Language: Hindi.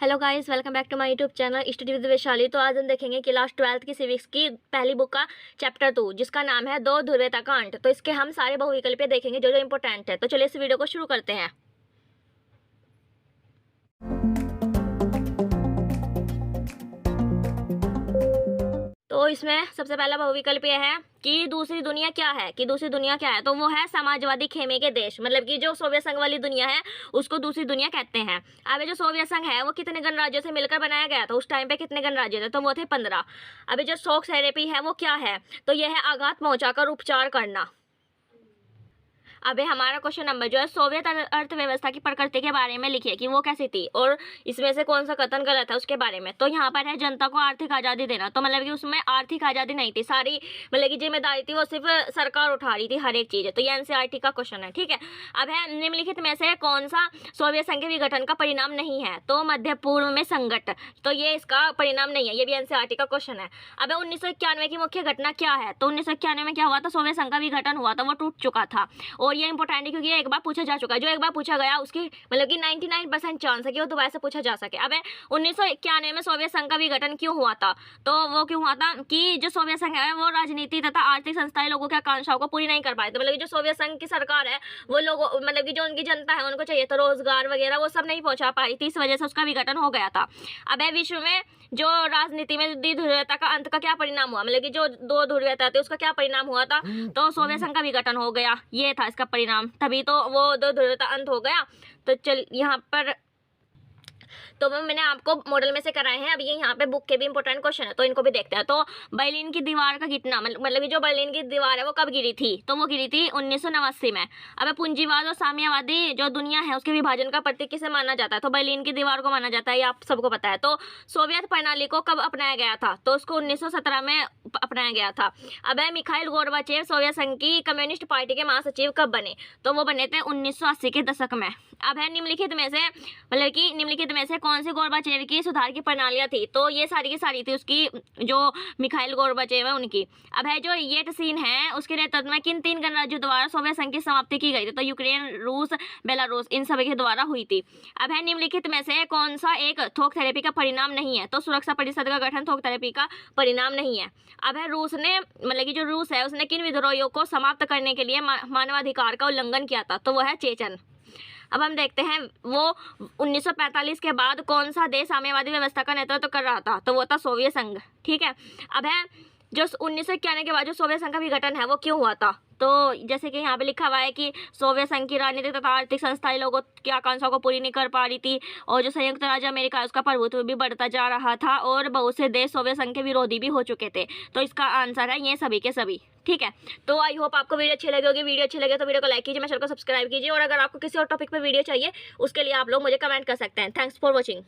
Hello guys, welcome back to my YouTube channel study with Vaishali. तो आज हम देखेंगे क्लास 12th की सिविक्स की पहली बुक का चैप्टर 2 जिसका नाम है दो ध्रुवीयता का अंत। तो इसके हम सारे बहुविकल्पीय देखेंगे जो जो इंपॉर्टेंट है। तो चलिए इस वीडियो को शुरू करते हैं। तो इसमें सबसे पहला बहुविकल्प यह है कि दूसरी दुनिया क्या है। तो वो है समाजवादी खेमे के देश, मतलब कि जो सोवियत संघ वाली दुनिया है उसको दूसरी दुनिया कहते हैं। अब ये जो सोवियत संघ है वो कितने गणराज्यों से मिलकर बनाया गया था, उस टाइम पे कितने गणराज्य थे, तो वो थे 15। अभी जो शॉक थेरेपी है वो क्या है, तो यह है आघात पहुंचाकर उपचार करना। अबे हमारा क्वेश्चन नंबर जो है सोवियत अर्थव्यवस्था की प्रकृति के बारे में लिखिए कि वो कैसी थी और इसमें से कौन सा कथन गलत है उसके बारे में। तो यहाँ पर है जनता को आर्थिक आज़ादी देना, तो मतलब कि उसमें आर्थिक आज़ादी नहीं थी, सारी मतलब की जिम्मेदारी थी वो सिर्फ सरकार उठा रही थी हर एक चीज़। तो ये एनसीईआरटी का क्वेश्चन है, ठीक है। अब है निम्नलिखित में से कौन सा सोवियत संघ के विघटन का परिणाम नहीं है, तो मध्य पूर्व में संकट, तो ये इसका परिणाम नहीं है, ये भी एनसीईआरटी का क्वेश्चन है। अब 1991 की मुख्य घटना क्या है, तो 1991 में क्या हुआ था, सोवियत संघ का विघटन हुआ था, वो टूट चुका था। और ये इंपॉर्टेंट है क्योंकि ये एक बार पूछा जा चुका है, जो एक बार पूछा गया उसकी मतलब कि 99% चांस है कि वो दोबारा से पूछा जा सके। अब 1991 में सोवियत संघ का विघटन क्यों हुआ था, तो वो क्यों हुआ था कि जो सोवियत संघ है वो राजनीति तथा आर्थिक संस्थाएं लोगों की आकांक्षाओं को पूरी नहीं कर पाए थे। मतलब कि जो सोवियत संघ की सरकार है वो लोगों मतलब कि जो उनकी जनता है उनको चाहिए था रोजगार वगैरह, वो सब नहीं पहुंचा पाई थी, इस वजह से उसका विघटन हो गया था। अब विश्व में जो राजनीति में द्विध्रुवीयता का अंत का क्या परिणाम हुआ, मतलब कि जो दो ध्रुवीयता थी उसका क्या परिणाम हुआ था, तो सोवियत संघ का विघटन हो गया, ये था इसका परिणाम, तभी तो वो दो ध्रुवीयता अंत हो गया। तो चल यहाँ पर तो मैंने आपको मॉडल में से कराए हैं। अब ये यहाँ पे बुक के भी इंपॉर्टेंट क्वेश्चन है तो इनको भी देखते हैं। तो बर्लिन की दीवार का गिरना मतलब जो बर्लिन की दीवार है वो कब गिरी थी, तो वो गिरी थी 1989 में। अब पूंजीवाद और साम्यवादी जो दुनिया है उसके विभाजन का प्रतीक किसे माना जाता है, तो बर्लिन की दीवार को माना जाता है, ये आप सबको पता है। तो सोवियत प्रणाली को कब अपनाया गया था, तो उसको 1917 में अपनाया गया था। अब मिखाइल गोर्बाचेव सोवियत संघ की कम्युनिस्ट पार्टी के महासचिव कब बने, तो वो बने थे 1980 के दशक में। अब निम्नलिखित में से मतलब कि निम्नलिखित में से कौन सी गोर्बाचेव की सुधार की प्रणालियां थी, तो ये सारी की सारी थी उसकी जो मिखाइल गोर्बाचेव है उनकी। अब जो येल्त्सिन है उसके नेतृत्व में किन 3 गणराज्यों द्वारा सोवियत संघ की समाप्ति की गई थी, तो यूक्रेन, रूस, बेलारूस, इन सभी के द्वारा हुई थी। अब निम्नलिखित में से कौन सा एक थोक थेरेपी का परिणाम नहीं है, तो सुरक्षा परिषद का गठन थोक थेरेपी का परिणाम नहीं है। अब रूस ने मतलब कि जो रूस है उसने किन विद्रोहियों को समाप्त करने के लिए मानवाधिकार का उल्लंघन किया था, तो वह है चेचन। अब हम देखते हैं वो 1945 के बाद कौन सा देश साम्यवादी व्यवस्था का नेतृत्व कर रहा था, तो वो था सोवियत संघ, ठीक है। अब जो 1991 के बाद जो सोवियत संघ का विघटन है वो क्यों हुआ था, तो जैसे कि यहाँ पे लिखा हुआ है कि सोवियत संघ की राजनीतिक तथा आर्थिक संस्थाएं लोगों की आकांक्षाओं को पूरी नहीं कर पा रही थी, और जो संयुक्त राज्य अमेरिका है उसका प्रभुत्व भी बढ़ता जा रहा था, और बहुत से देश सोवियत संघ के विरोधी भी हो चुके थे। तो इसका आंसर है ये सभी के सभी, ठीक है। तो आई होप आपको वीडियो अच्छी लगी होगी। वीडियो अच्छी लगे तो वीडियो को लाइक कीजिए, मेरे चैनल को सब्सक्राइब कीजिए, और अगर आपको किसी और टॉपिक पर वीडियो चाहिए उसके लिए आप लोग मुझे कमेंट कर सकते हैं। Thanks for watching.